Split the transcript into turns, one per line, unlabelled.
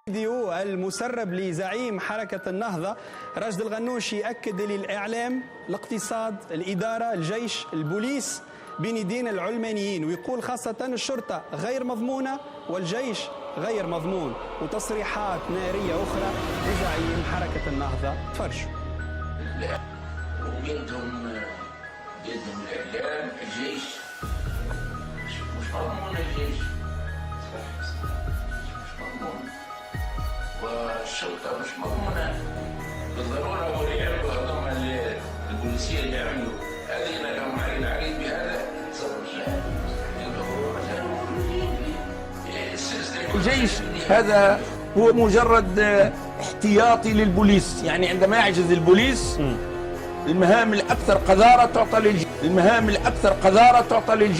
فيديو المسرب لزعيم حركة النهضة راشد الغنوشي يأكد للإعلام الاقتصاد الإدارة الجيش البوليس بين يدين العلمانيين، ويقول خاصة الشرطة غير مضمونة والجيش غير مضمون، وتصريحات نارية أخرى لزعيم حركة النهضة. تفرجوا.
وبيدهم الإعلام الجيش مش مضمون، الجيش مش مضمون والشرطة مش مضمونة بالضرورة. هو اللي يعملوا هذوما البوليسية اللي يعملوا هذه لهم علينا بهذا
الجيش هذا هو مجرد احتياطي للبوليس، يعني عندما يعجز البوليس المهام الأكثر قذارة تعطى للجيش،